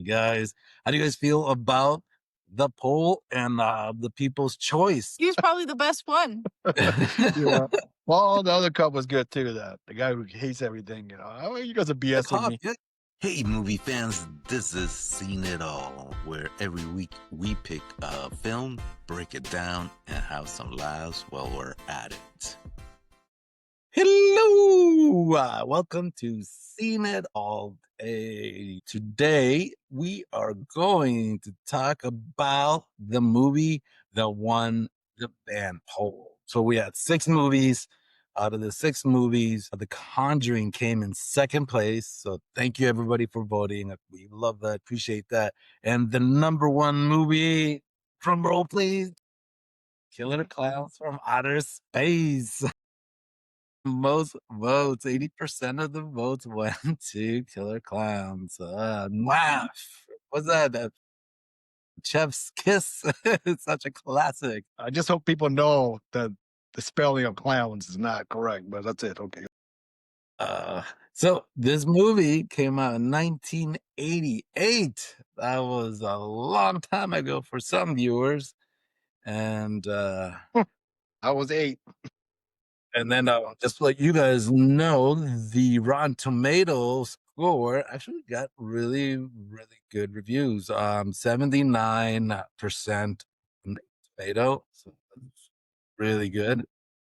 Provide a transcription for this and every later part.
guys. How do you guys feel about the poll and the people's choice? He was probably the best one. Yeah. Well, the other cup was good too. The guy who hates everything, Oh, you guys are The BSing cop, me. yeah. Hey, movie fans, this is Seen It All, where every week we pick a film, break it down, and have some laughs while we're at it. Hello! Welcome to Seen It All Day. Today, we are going to talk about the movie that won the band poll. So we had 6 movies. Out of the 6 movies, The Conjuring came in second place. So thank you, everybody, for voting. We love that. Appreciate that. And the number 1 movie, drum roll, please. Killer Klowns from Outer Space. Most votes, 80% of the votes went to Killer Klowns. Laugh. What's that? Chef's Kiss. It's such a classic. I just hope people know that the spelling of clowns is not correct, but that's it. Okay. So this movie came out in 1988. That was a long time ago for some viewers. And I was 8. And then just to let you guys know, the Rotten Tomatoes score actually got really, really good reviews. 79% tomato, so that's really good.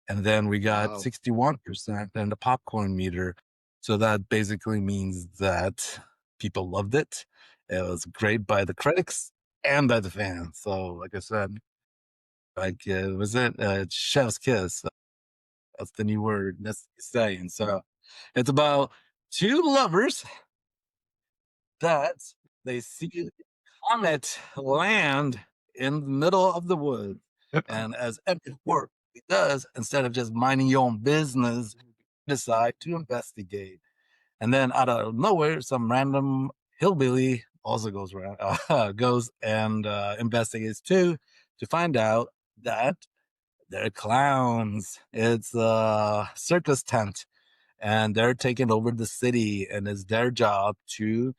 And then we got 61% in the popcorn meter. So that basically means that people loved it. It was great by the critics and by the fans. So like I said, was it Chef's Kiss? That's the new word that's saying. So it's about 2 lovers that they see a comet land in the middle of the woods. And as every work he does, instead of just minding your own business, decide to investigate. And then out of nowhere, some random hillbilly also goes and investigates too, to find out that they're clowns. It's a circus tent, and they're taking over the city, and it's their job to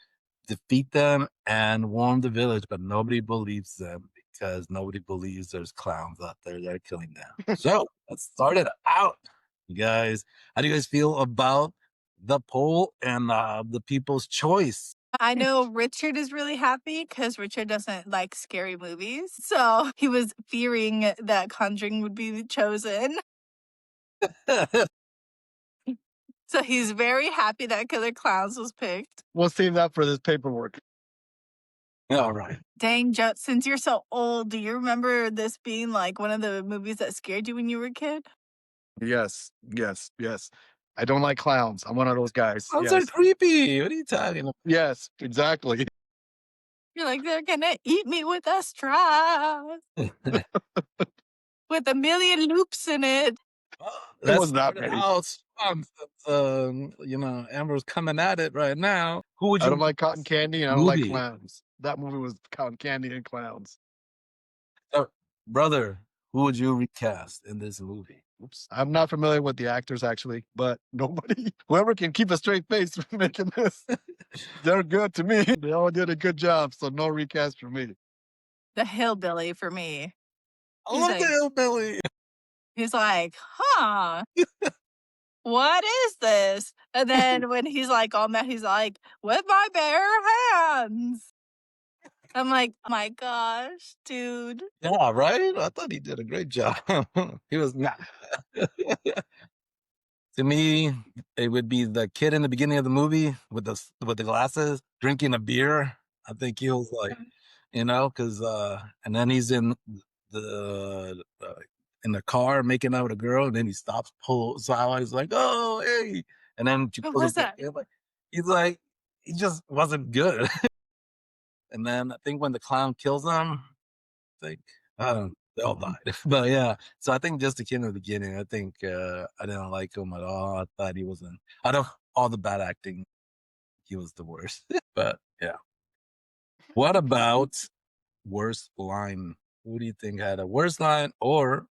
defeat them and warn the village, but nobody believes them because nobody believes there's clowns out there that are killing them. So let's start it out, you guys. How do you guys feel about the poll and the people's choice? I know Richard is really happy because Richard doesn't like scary movies. So he was fearing that Conjuring would be chosen. So he's very happy that Killer Klowns was picked. We'll save that for this paperwork. All right. Dang, Joe, since you're so old, do you remember this being like one of the movies that scared you when you were a kid? Yes. I don't like clowns. I'm one of those guys. Clowns are creepy. What are you talking about? Yes, exactly. You're like, they're gonna eat me with a straw. With a million loops in it. It was not pretty. Amber's coming at it right now. Who would you? I don't like cotton candy and I don't like clowns. That movie was cotton candy and clowns. Brother, who would you recast in this movie? Oops. I'm not familiar with the actors actually, but whoever can keep a straight face making this, they're good to me. They all did a good job, so no recast for me. The hillbilly for me. I love the hillbilly. He's like, huh, what is this? And then when he's like all mad, he's like, with my bare hands. I'm like, oh my gosh, dude. Yeah, right? I thought he did a great job. He was not. To me, it would be the kid in the beginning of the movie with the glasses drinking a beer. I think he was like, because and then he's in the car making out with a girl, and then he stops, pulls out. He's like, "Oh, hey!" And then What was that? He's like, he just wasn't good. And then I think when the clown kills him, they all died. But yeah, so I think just the kid in the beginning, I think I didn't like him at all. I thought he wasn't. Out of all the bad acting, he was the worst. But yeah. What about worst line? Who do you think had a worst line or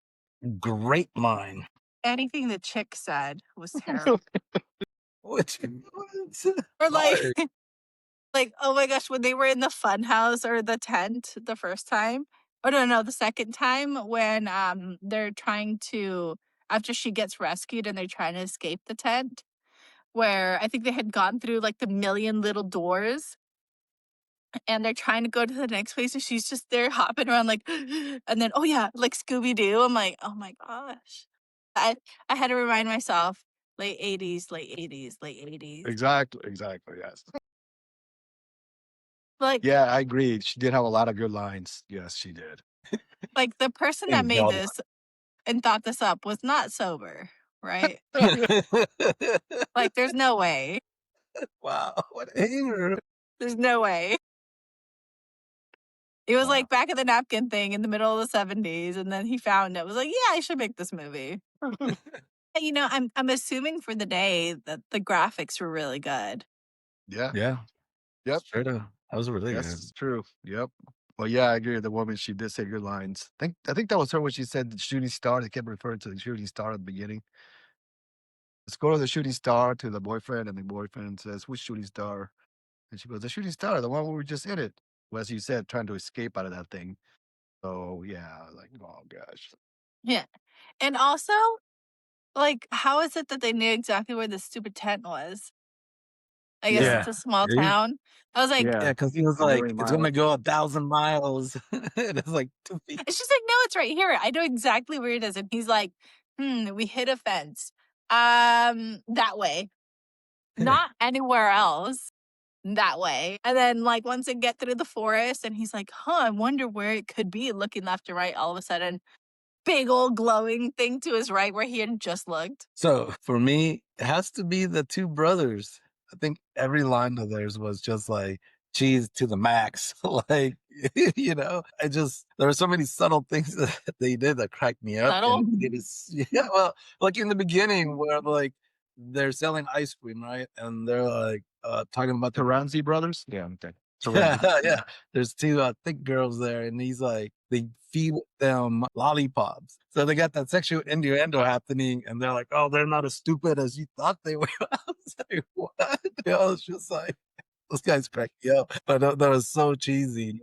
great line? Anything the chick said was terrible. Which Or like, Like, oh my gosh, when they were in the fun house or the tent the first time. Oh no, the second time when they're trying to after she gets rescued and they're trying to escape the tent, where I think they had gone through like the million little doors and they're trying to go to the next place and she's just there hopping around like and then oh yeah, like Scooby Doo. I'm like, oh my gosh. I I had to remind myself late 80s, late 80s, late 80s. Exactly, yes. Like Yeah, I agree. She did have a lot of good lines. Yes, she did. like the person that And made Zelda. this and thought this up was not sober, right? Like there's no way. Wow, what a hater. There's no way. It was Wow. like back of the napkin thing in the middle of the 70s and then he found it. Was like, "Yeah, I should make this movie." You know, I'm assuming for the day that the graphics were really good. Yeah. Yeah, Yep. straight up. That was really Yes, good. it's true. Yep. Well, yeah, I agree with the woman. She did say good lines. I think that was her when she said the shooting star. They kept referring to the shooting star at the beginning. Let's go to the shooting star to the boyfriend, and the boyfriend says, "Which shooting star?" And she goes, "The shooting star, the one we were just in it." Well, as you said, trying to escape out of that thing. So yeah, like, oh gosh. Yeah. And also, like, how is it that they knew exactly where the stupid tent was? I guess Yeah. it's Yeah. a small Yeah, town. I was like, Yeah. yeah, because he was A like, million "It's gonna miles. go 1,000 miles." And it's like 2 feet. it's just like, no, it's right here. I know exactly where it is. And he's like, we hit a fence. That way. Not anywhere else. That way. And then like once they get through the forest and he's like, I wonder where it could be. Looking left to right, all of a sudden, big old glowing thing to his right where he had just looked. So for me, it has to be the two brothers. I think every line of theirs was just like cheese to the max. Like, I just, there were so many subtle things that they did that cracked me up. Subtle. And it is, yeah, well, like in the beginning where like they're selling ice cream, right? And they're like talking about the Taranzi brothers? Yeah, okay. yeah, Taranzi. yeah. There's two thick girls there, and he's like, they feed them lollipops. So they got that sexual innuendo happening, and they're like, "Oh, they're not as stupid as you thought they were." I was like, "What?" I was just like, "Those guys crack me up," but that was so cheesy.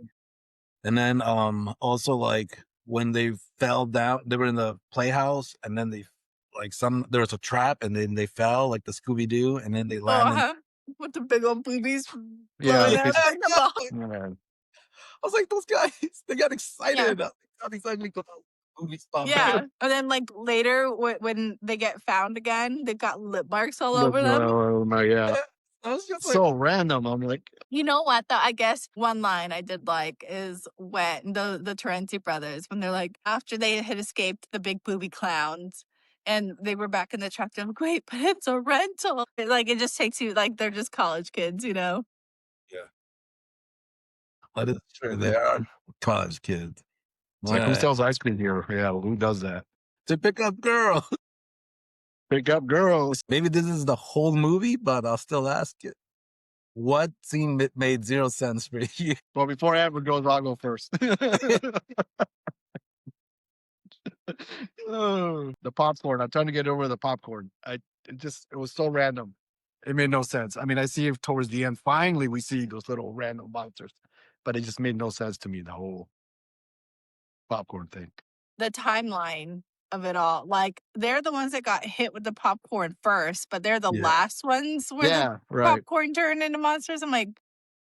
And then, also like when they fell down, they were in the playhouse, and then they like there was a trap, and then they fell like the Scooby Doo, and then they Oh, landed. with the big old boobies Yeah, blowing the out. fish. Like, come on. Yeah. I was like, those guys, they got Yeah. excited. I got excited because movie stuff. Yeah. And then like later when they get found again, they've got lip marks all over them. Oh my, yeah. I was just like, So random. I'm like, You know what though? I guess one line I did like is when the Terenzi brothers, when they're like, after they had escaped the big booby clowns and they were back in the truck, they're like, wait, but it's a rental. Like it just takes you like they're just college kids, you know? yeah, that is true. They are college kids. it's like, who Right. sells ice cream here? Yeah, well, who does that? To pick up girls. Pick up girls. Maybe this is the whole movie, but I'll still ask it. What scene made 0 sense for you? Well, before Amber goes, I'll go first. Oh, the popcorn. I'm trying to get over the popcorn. It was so random. It made no sense. I mean, I see it towards the end. Finally, we see those little random monsters, but it just made no sense to me, the whole popcorn thing. The timeline of it all. Like they're the ones that got hit with the popcorn first, but they're the Yeah. last ones where the Yeah, right. popcorn turned into monsters. I'm like,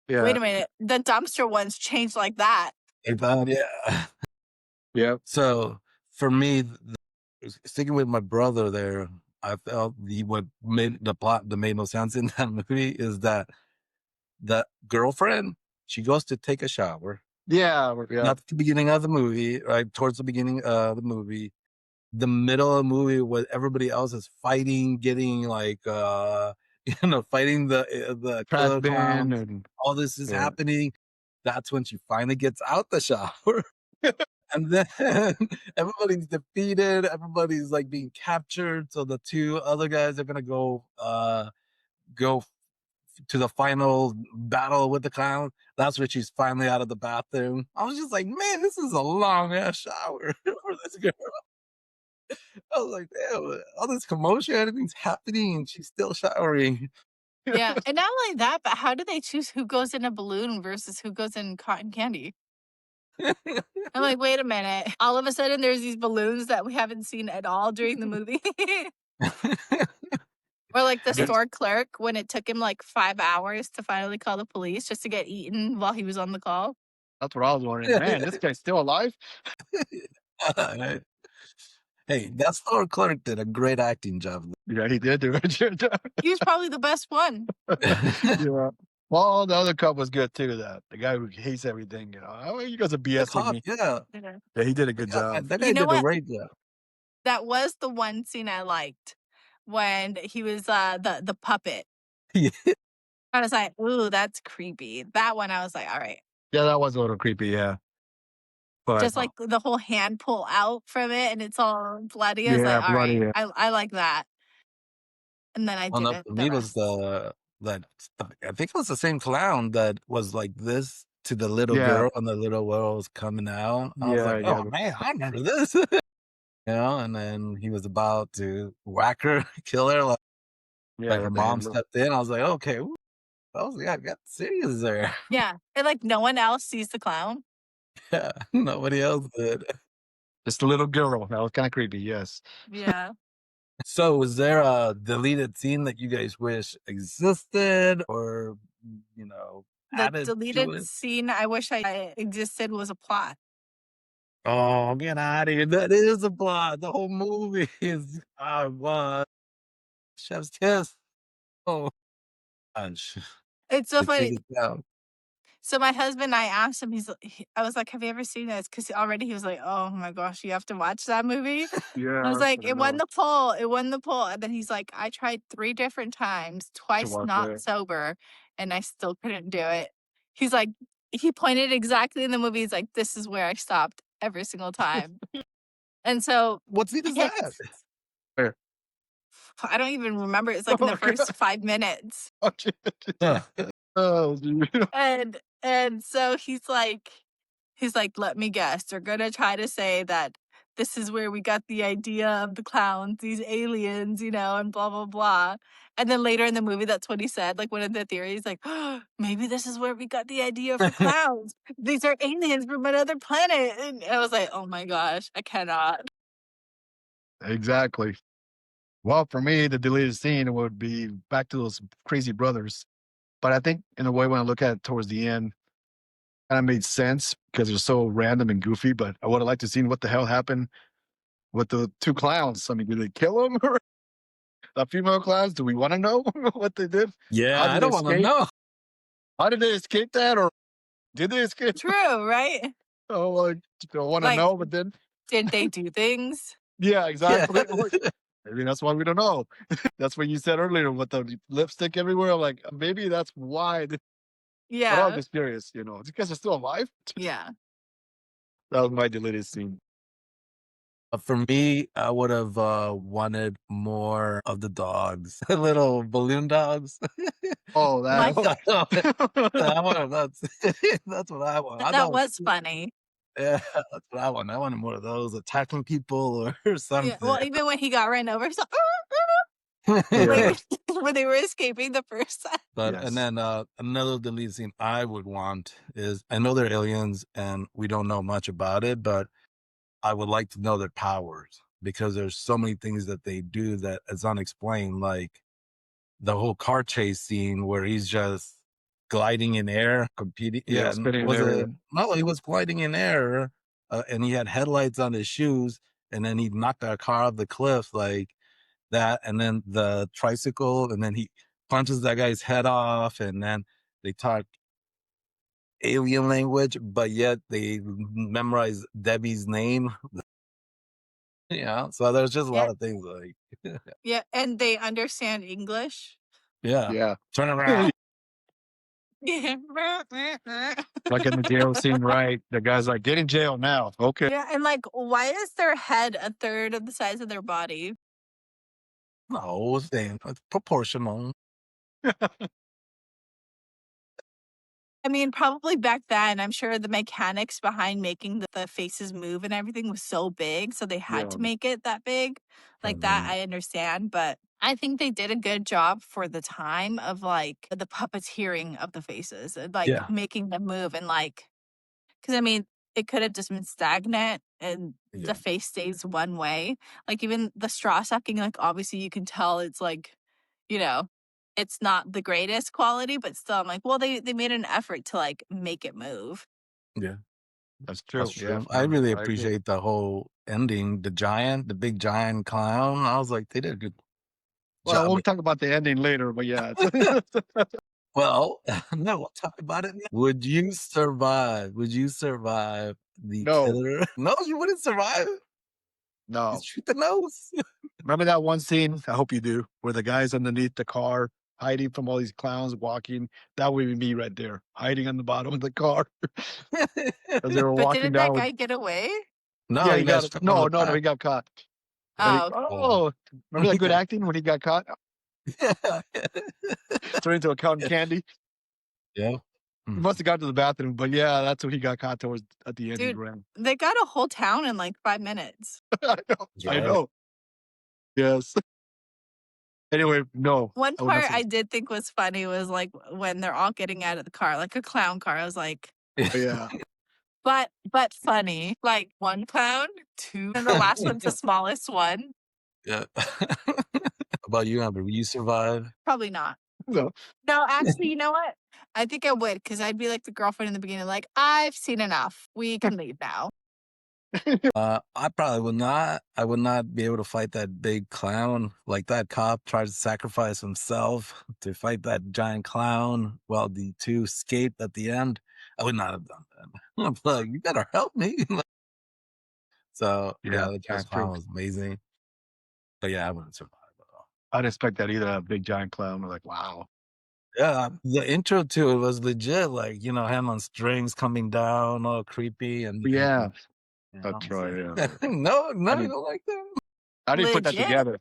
Yeah. wait a minute. The dumpster ones changed like that. They thought, yeah. Yeah. So for me, sticking with my brother there, I felt what made the plot that made no sense in that movie is that the girlfriend, she goes to take a shower. Yeah. Yeah. Not at the beginning of the movie, right? Towards the beginning of the movie. The middle of the movie where everybody else is fighting, getting like fighting the Trash killer bin clowns. and All this is yeah. happening. That's when she finally gets out the shower. And then everybody's defeated, everybody's like being captured. So the two other guys are gonna go to the final battle with the clown. That's when she's finally out of the bathroom. I was just like, man, this is a long ass shower for this girl. I was like, damn, all this commotion, everything's happening, and she's still showering. Yeah, and not only that, but how do they choose who goes in a balloon versus who goes in cotton candy? I'm like, wait a minute. All of a sudden, there's these balloons that we haven't seen at all during the movie. Or like the Yes. store clerk when it took him like 5 hours to finally call the police just to get eaten while he was on the call. That's what I was wondering. Man, this guy's still alive? Hey, that store clerk did a great acting job. Yeah, he did do it. He was probably the best one. Yeah. Well, the other cop was good too. The guy who hates everything, Oh, you guys are The BSing cop, me. yeah. Yeah. Yeah, he did a good job. That You guy know did a what? great job. That was the one scene I liked when he was the puppet. Yeah. I was like, ooh, that's creepy. That one I was like, all right. Yeah, that was a little creepy. Yeah, but Just like the whole hand pull out from it and it's all bloody. I was yeah, like, all bloody. right, Yeah. I like that. And then I Well, no, didn't for the me was rest. that I think it was the same clown that was like this to the little Yeah, girl, and the little girl was coming out. I was yeah, like, yeah, oh man, I remember this. And then he was about to whack her, kill her, yeah. like her With the mom handle. stepped in. I was like, okay, that was got serious there. Yeah. And like no one else sees the clown. Yeah, nobody else did. Just a little girl. That was kind of creepy. Yes. Yeah. So, was there a deleted scene that you guys wish existed, or The added to deleted it? scene I wish I existed was a plot. Oh, get out of here! That is a plot. The whole movie is what Chef's Kiss. Oh, gosh, It's so they take funny. it down. So my husband, I asked him, I was like, have you ever seen this? Because already he was like, oh my gosh, you have to watch that movie. I was Yeah, like, I it won know. the poll. It won the poll. And then he's like, I tried 3 different times, To twice watch not it. sober, and I still couldn't do it. He's like, he pointed exactly in the movie. He's like, this is where I stopped every single time. And so What scene is that? Where? I don't even remember. It's like in Oh the my god. first 5 minutes. Oh, shit. Huh. Oh, dude. And so he's like, let me guess. They're gonna try to say that this is where we got the idea of the clowns, these aliens, and blah blah blah. And then later in the movie, that's what he said. Like one of the theories, like, oh, maybe this is where we got the idea for clowns. These are aliens from another planet. And I was like, oh my gosh, I cannot. Exactly. Well, for me, the deleted scene would be back to those crazy brothers. But I think, in a way, when I look at it towards the end, kind of made sense because they're so random and goofy. But I would have liked to seen what the hell happened with the 2 clowns. I mean, did they kill them? The female clowns? Do we want to know what they did? How Yeah, I did they don't want to escape? know. How did they escape that? Or did they escape? True, right? Oh, like, don't want to Like, know. But then, did they do things? yeah, Yeah. exactly. Maybe that's why we don't know. That's what you said earlier with the lipstick everywhere. I'm like, maybe that's why. But I was Yeah. just curious, these guys are still alive? Yeah. That was my deleted scene. For me, I would have wanted more of the dogs, little balloon dogs. Oh, My I want that's that's what I want. I that don't. was funny. Yeah, that's what I want. I wanted more of those attacking people or Yeah, something. well, even when he got ran over, he's like, Yeah. like when they were escaping the first time. But and Yes. then another delete scene I would want is I know they're aliens and we don't know much about it, but I would like to know their powers because there's so many things that they do that is unexplained, like the whole car chase scene where he's just gliding in air, competing. Yeah, Yeah, spinning was there. it? No, he was gliding in air, and he had headlights on his shoes, and then he knocked a car off the cliff like that, and then the tricycle, and then he punches that guy's head off, and then they talk alien language, but yet they memorize Debbie's name. Yeah, so there's just a Yeah, lot of things like, yeah, and they understand English. yeah, Yeah. turn around. Yeah, Like in the jail scene, right? The guy's like, get in jail now. Okay. yeah, and like, why is their head a third of the size of their body? No, it's proportional. I mean, probably back then, I'm sure the mechanics behind making the faces move and everything was so big, so they had Yeah. to make it that big. Like, that I understand, but I think they did a good job for the time of, like, the puppeteering of the faces and, like, Yeah. making them move and, like, because I mean, it could have just been stagnant and Yeah. the face stays one way. Like, even the straw sucking, like, obviously you can tell it's, like, you know, it's not the greatest quality, but still, I'm like, well, they made an effort to, like, make it move. Yeah. That's That's true. Yeah, true. I no, really I agree. appreciate the whole ending, the big giant clown. I was like, they did a good Well, job. we'll talk about the ending later, but yeah. Well, no, we'll talk about it now. Would you survive? Would you survive the No, killer? No, you wouldn't survive. You no. shoot the nose. Remember that one scene? I hope you do, where the guy's underneath the car, hiding from all these clowns walking. That would be me right there, hiding on the bottom of the car as they were But walking didn't that down. guy get away? No, Yeah, he he got got it. struck on No, the no, no, back. he got caught. And he, Oh, Oh, oh, remember that good yeah. acting when he got caught? Yeah. Turned into a cotton candy. Yeah. He Mm. must have got to the bathroom, but yeah, that's when he got caught towards at the end. He dude, ran. they got a whole town in, like, 5 minutes. I know. That's I right. know. Yes. Anyway, no, One I would not part say. I did think was funny was, like, when they're all getting out of the car, like a clown car. I was like, Yeah. but funny. Like, 1 clown, 2, and the last one's the smallest one. Yeah. How about you, Amber? Will you survive? Probably not. No. No, actually, you know what? I think I would, because 'cause I'd be like the girlfriend in the beginning, like, "I've seen enough. We can leave now." I probably would not. I would not be able to fight that big clown. Like that cop tried to sacrifice himself to fight that giant clown while the two escaped at the end. I would not have done that. I'm like, you better help me. So Yeah, yeah, the that's giant true. clown was amazing. But yeah, I wouldn't survive at all. I didn't expect that either. A big giant clown. I'm like, wow. Yeah, the intro to it was legit, like, him on strings coming down, all creepy, and Yeah, I that's was right. like, Yeah. no, I no, you didn't. don't like that? I didn't put that Legit. together.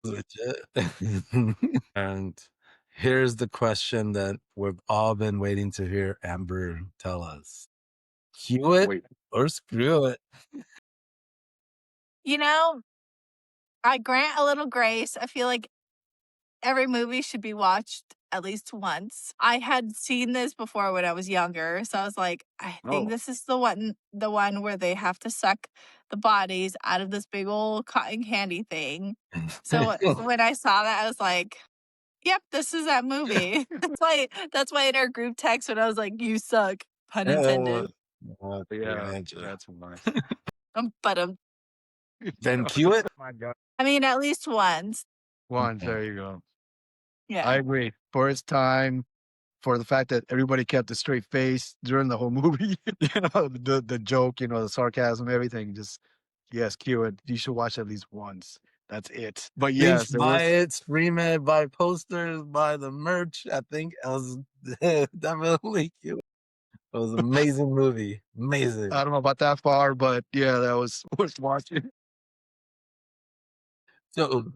Legit. And here's the question that we've all been waiting to hear Amber tell us. Cue it Wait. or screw it. You know, I grant a little grace. I feel like every movie should be watched at least once. I had seen this before when I was younger, so I was like, I think Oh, this is the one where they have to suck the bodies out of this big old cotton candy thing. So when I saw that, I was like, yep, this is that movie. That's why in our group text when I was like, you suck, pun intended. yeah. Gotcha. That's nice. But Then cue it. My God. I mean, at least once. Once. Okay. There you go. I Yeah. agree. For its time, for the fact that everybody kept a straight face during the whole movie, the joke, the sarcasm, everything. Just yes, cue it. You should watch at least once. That's it. But Please yes, there buy was. it, stream it, buy posters, buy the merch. I think it was definitely cute. It was an amazing movie. Amazing. I don't know about that far, but yeah, that was worth watching. So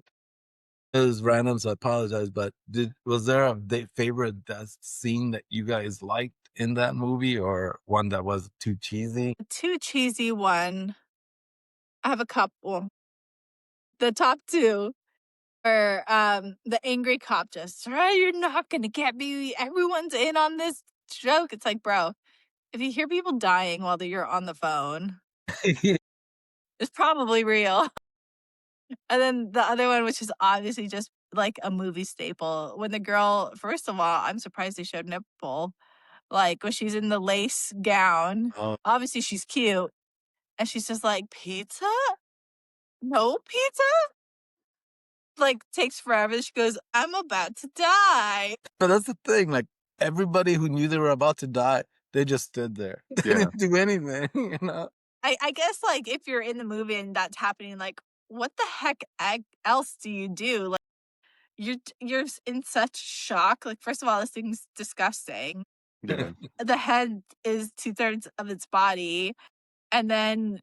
it was random, so I apologize. But was there a favorite scene that you guys liked in that movie, or one that was too cheesy? The too cheesy one. I have a couple. The top two are the angry cop just, "Oh, you're not gonna get me. Everyone's in on this joke." It's like, bro, if you hear people dying while you're on the phone, it's probably real. And then the other one, which is obviously just like a movie staple, when the girl, first of all, I'm surprised they showed nipple. Like when she's in the lace gown, Oh, obviously she's cute, and she's just like, "Pizza? No pizza?" Like, takes forever. She goes, "I'm about to die." but that's the thing. Like everybody who knew they were about to die, they just stood there. They Yeah, didn't do anything. I guess, like, if you're in the movie and that's happening, like, what the heck else do you do? Like, you're in such shock. Like, first of all, this thing's disgusting. yeah. The head is 2/3 of its body, and then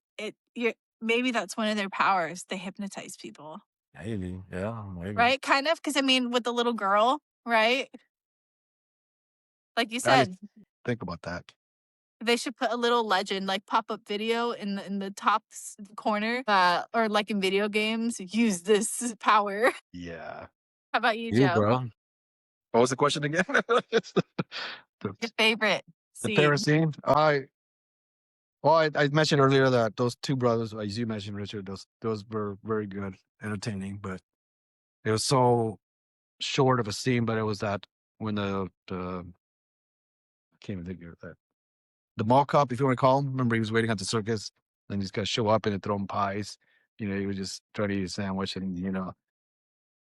you're maybe that's one of their powers. They hypnotize people, Maybe, yeah, maybe. right? Kind of, because I mean, with the little girl, right? Like you That is said. Think about that. They should put a little legend, like pop-up video in the top corner, or like in video games, use this power. Yeah. How about you, You, Joe? bro. What was the question again? Your favorite The favorite scene? scene? I mentioned earlier that those two brothers, as you mentioned, Richard, those were very good, entertaining, but it was so short of a scene. But it was that when I can't even think of that. The mall cop, if you want to call him, remember he was waiting at the circus, and he's gonna show up and throw him pies. He was just trying to eat a sandwich, and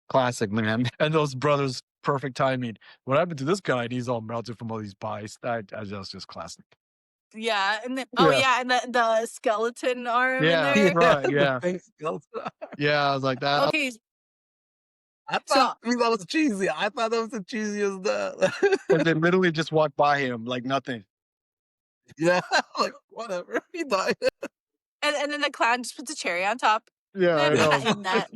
classic man. And those brothers, perfect timing. What happened to this guy? And he's all melted from all these pies. That was just classic. Yeah, and then Yeah. and the skeleton arm in Yeah, there. right. The Yeah, fake skeleton. yeah. I was like that. Okay, I so thought that was cheesy. I thought that was the cheesiest. And they literally just walked by him like nothing. Yeah, like whatever. He died. and then the clown just puts a cherry on top. Yeah, I I'm know. not in that.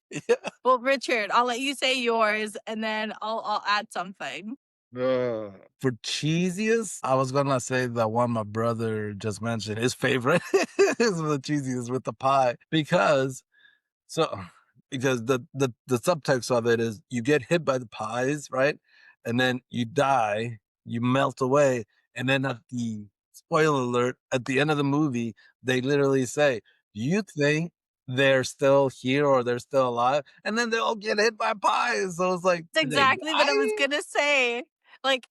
Yeah. Well, Richard, I'll let you say yours, and then I'll add something. For cheesiest, I was gonna say the one my brother just mentioned. His favorite is the cheesiest with the pie because the subtext of it is you get hit by the pies, right? And then you die, you melt away, and then at the spoiler alert, at the end of the movie, they literally say, "Do you think they're still here or they're still alive?" And then they all get hit by pies. So it's like, That's did they exactly what I was die? gonna say. Like,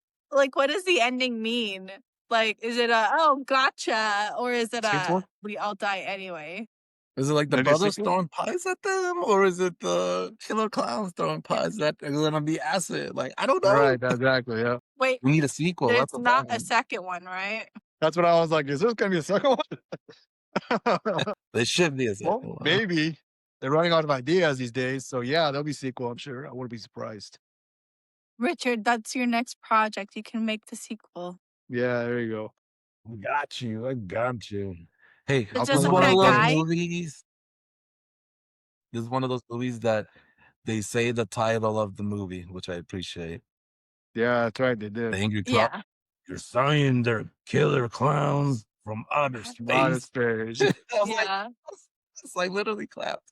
what does the ending mean? Like, is it oh gotcha, or is it Sequel? we all die anyway? Is it like the Maybe a brothers sequel? throwing pies at them, or is it the killer clowns throwing pies that are gonna be acid? Like, I don't know. Right, exactly. Yeah, Wait, We need a sequel. there's That's the not a problem. second one, right? that's what I was like. Is this gonna be a second one? There should be a Well, second one. maybe they're running out of ideas these days. So yeah, there'll be a sequel. I'm sure. I wouldn't be surprised. Richard, that's your next project. You can make the sequel. Yeah, there you go. I got you. I got you. Hey, It's I'll this just is put a one one on of the those page. guy. movies. This is one of those movies that they say the title of the movie, which I appreciate. Yeah, that's right. They The did. Angry Clown. Yeah. You're saying they're killer clowns from outer Out of space. space. I was like, Yeah. it's like literally clapped.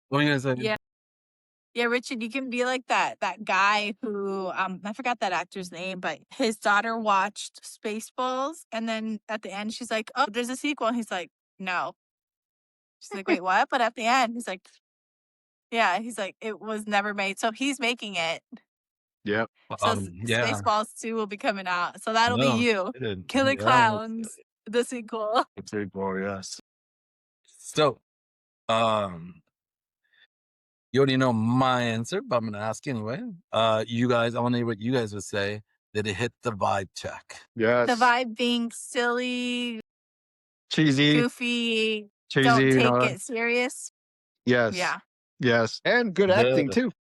What are you gonna say? Yeah. Yeah, Richard, you can be like that guy who I forgot that actor's name, but his daughter watched Spaceballs, and then at the end she's like, "Oh, there's a sequel." And he's like, "No." She's like, "Wait, what?" But at the end, he's like, "Yeah." He's like, "It was never made." So he's making it. Yep. So Yeah. Spaceballs 2 will be coming out. So that'll be No, you, kidding. Killer Yeah, Clowns, the sequel. The sequel, yes. so, you already know my answer, but I'm gonna ask anyway. You guys, I want to hear what you guys would say. Did it hit the vibe check? Yes. The vibe being silly, Cheesy. goofy, Cheesy. don't take it serious. Yes. Yeah. Yes. And good acting too.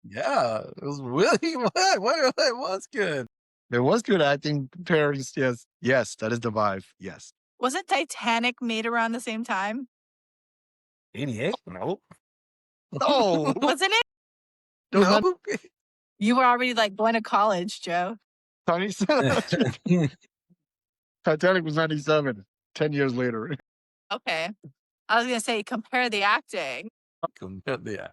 Yeah, it was really what it was good. There was good acting. Paris, yes. Yes, that is the vibe. Yes. Wasn't Titanic made around the same time? 88? Nope. Oh, Wasn't it? No. You were already like going to college, Joe. Titanic was 97, 10 years later. Okay. I was gonna say compare the acting. Yeah.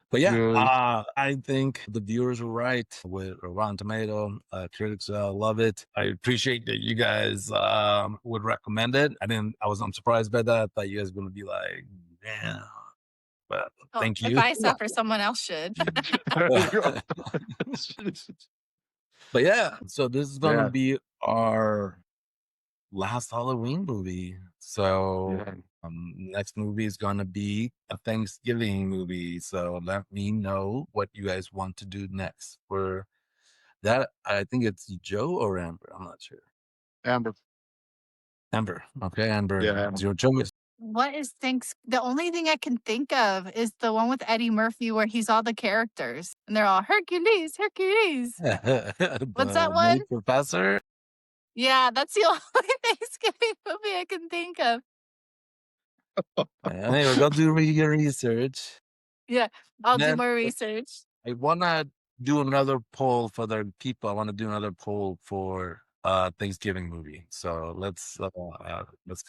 But yeah, Good. I think the viewers were right with Rotten Tomato. Critics love it. I appreciate that you guys would recommend it. I'm surprised by that. I thought you guys were gonna be like, yeah. But thank you. If I suffer, someone else should. But yeah, so this is gonna Yeah. be our last Halloween movie. So next movie is gonna be a Thanksgiving movie. So let me know what you guys want to do next for that. I think it's Joe or Amber. I'm not sure. Amber. Amber. Okay, Amber. Yeah. It's your choice. What is the only thing I can think of is the one with Eddie Murphy where he's all the characters and they're all Hercules, Hercules. What's that one? Professor? Yeah, that's the only Thanksgiving movie I can think of. Anyway, go do your research. Yeah, I'll do Then- more research. I want to do another poll for the people. I want to do another poll for Thanksgiving movie. So let's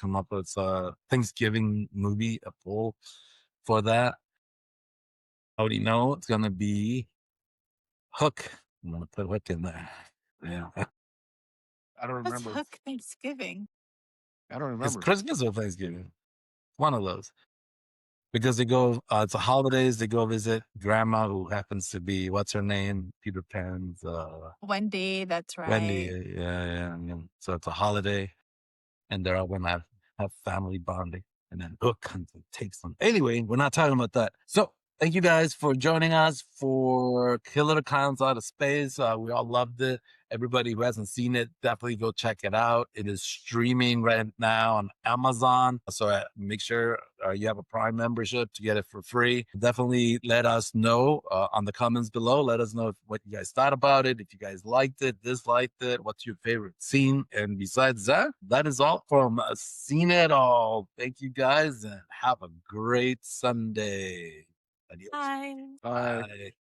come up with a Thanksgiving movie, a poll for that. I already know it's gonna be Hook. I'm gonna put Hook in there. Yeah. I don't What's remember. Hook Thanksgiving? I don't It's remember. Christmas or Thanksgiving. One of those. Because they go, it's the holidays. They go visit grandma, who happens to be what's her name, Peter Pan's Wendy, that's Wendy. right. Yeah. So it's a holiday, and they're all gonna have family bonding, and then Hook comes and takes them. Anyway, we're not talking about that. So thank you guys for joining us for Killer Klowns Out of Space. We all loved it. Everybody who hasn't seen it, definitely go check it out. It is streaming right now on Amazon. So make sure you have a Prime membership to get it for free. Definitely let us know on the comments below. Let us know what you guys thought about it. If you guys liked it, disliked it, what's your favorite scene? And besides that, that is all from Seen It All. Thank you guys, and have a great Sunday. Adios. Bye. Bye. Bye.